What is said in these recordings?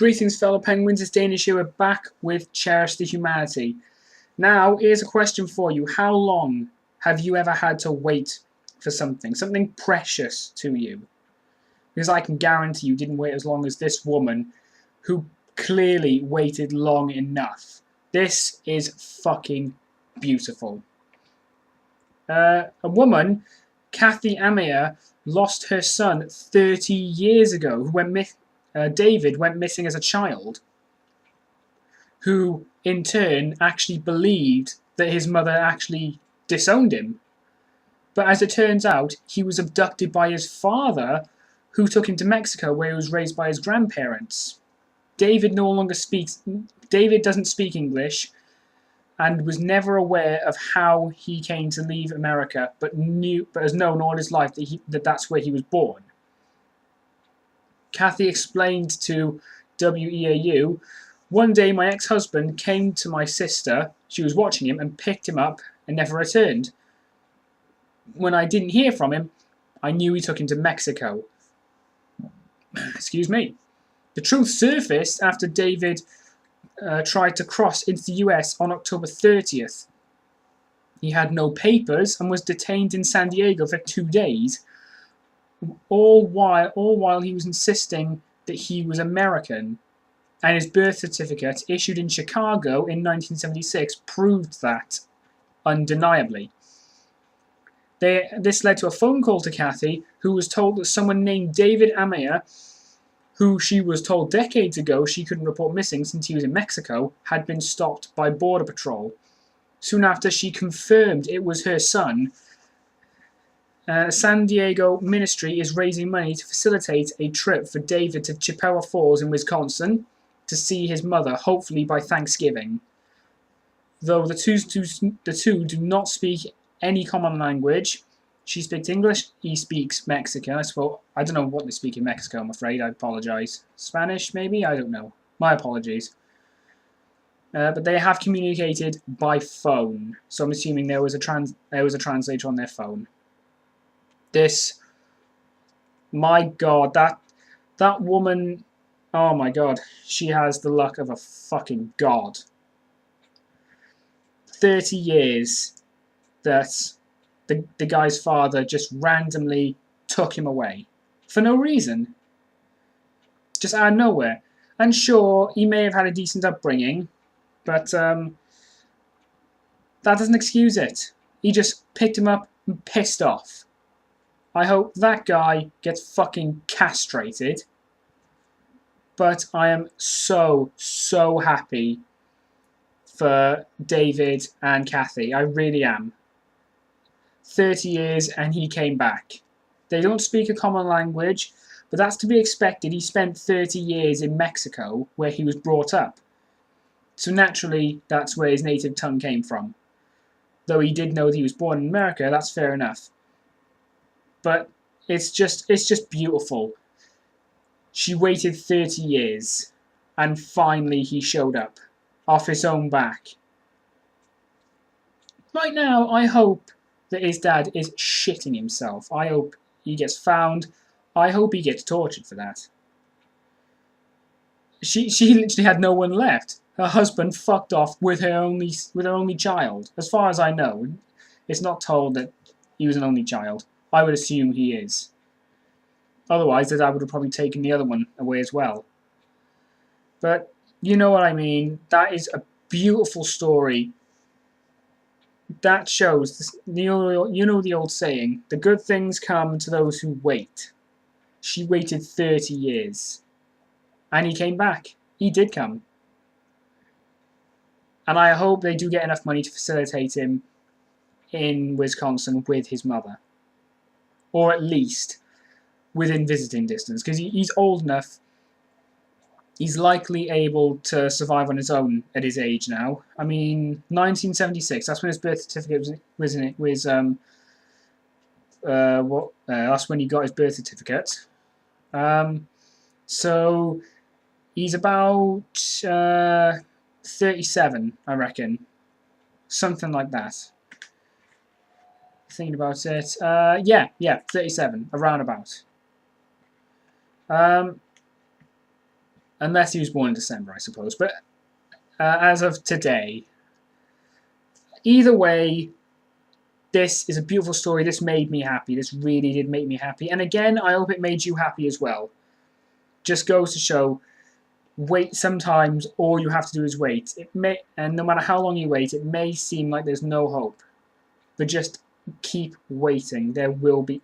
Greetings, fellow penguins. It's Danish here. We're back with Cherish the Humanity. Now, here's a question for you. How long have you ever had to wait for something precious to you? Because I can guarantee you didn't wait as long as this woman, who clearly waited long enough. This is fucking beautiful. A woman, Kathy Amaya, lost her son 30 years ago, who David went missing as a child, who in turn actually believed that his mother actually disowned him. But as it turns out, he was abducted by his father, who took him to Mexico, where he was raised by his grandparents. David doesn't speak English and was never aware of how he came to leave America, but has known all his life that that's where he was born. Kathy explained to WEAU, "One day my ex-husband came to my sister, she was watching him, and picked him up and never returned. When I didn't hear from him, I knew he took him to Mexico." Excuse me. The truth surfaced after David tried to cross into the US on October 30th. He had no papers and was detained in San Diego for 2 days, all while he was insisting that he was American, and his birth certificate, issued in Chicago in 1976, proved that undeniably. This led to a phone call to Kathy, who was told that someone named David Amaya, who she was told decades ago she couldn't report missing since he was in Mexico, had been stopped by Border Patrol. Soon after she confirmed it was her son, San Diego Ministry is raising money to facilitate a trip for David to Chippewa Falls in Wisconsin to see his mother, hopefully by Thanksgiving. Though the two do not speak any common language. She speaks English, he speaks Mexican. I don't know what they speak in Mexico, I'm afraid. I apologize. Spanish, maybe? I don't know. My apologies. But they have communicated by phone, so I'm assuming there was a translator on their phone. My God, that woman, oh my God, she has the luck of a fucking god. 30 years that the guy's father just randomly took him away for no reason, just out of nowhere. And sure, he may have had a decent upbringing, but that doesn't excuse it. He just picked him up and pissed off. I hope that guy gets fucking castrated. But I am so happy for David and Kathy. I really am. 30 years and he came back. They don't speak a common language, but that's to be expected. He spent 30 years in Mexico, where he was brought up. So naturally, that's where his native tongue came from. Though he did know that he was born in America, that's fair enough. But it's just beautiful. She waited 30 years, and finally he showed up, off his own back. Right now, I hope that his dad is shitting himself. I hope he gets found. I hope he gets tortured for that. She literally had no one left. Her husband fucked off with her only child. As far as I know, it's not told that he was an only child. I would assume he is. Otherwise, the dad would have probably taken the other one away as well. But you know what I mean. That is a beautiful story. That shows, you know the old saying, the good things come to those who wait. She waited 30 years. And he came back. He did come. And I hope they do get enough money to facilitate him in Wisconsin with his mother. Or at least within visiting distance. Because he's old enough. He's likely able to survive on his own at his age now. I mean, 1976, that's when his birth certificate was in it. That's when he got his birth certificate. So he's about 37, I reckon. Something like that. Thinking about it. Yeah, 37, around about. Unless he was born in December, I suppose. But as of today, either way, this is a beautiful story. This made me happy. This really did make me happy. And again, I hope it made you happy as well. Just goes to show, wait sometimes, all you have to do is wait. And no matter how long you wait, it may seem like there's no hope. But just keep waiting. There will be,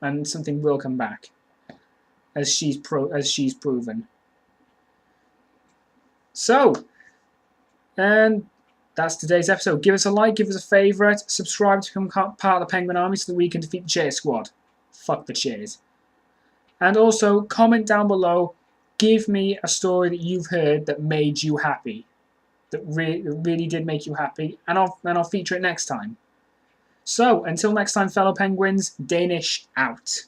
and something will come back, as she's proven. So, and that's today's episode. Give us a like, give us a favourite, subscribe to become part of the Penguin Army so that we can defeat the Cheer Squad. Fuck the Cheers. And also, comment down below, give me a story that you've heard that made you happy. That really did make you happy, and I'll feature it next time. So, until next time, fellow penguins, Danish out.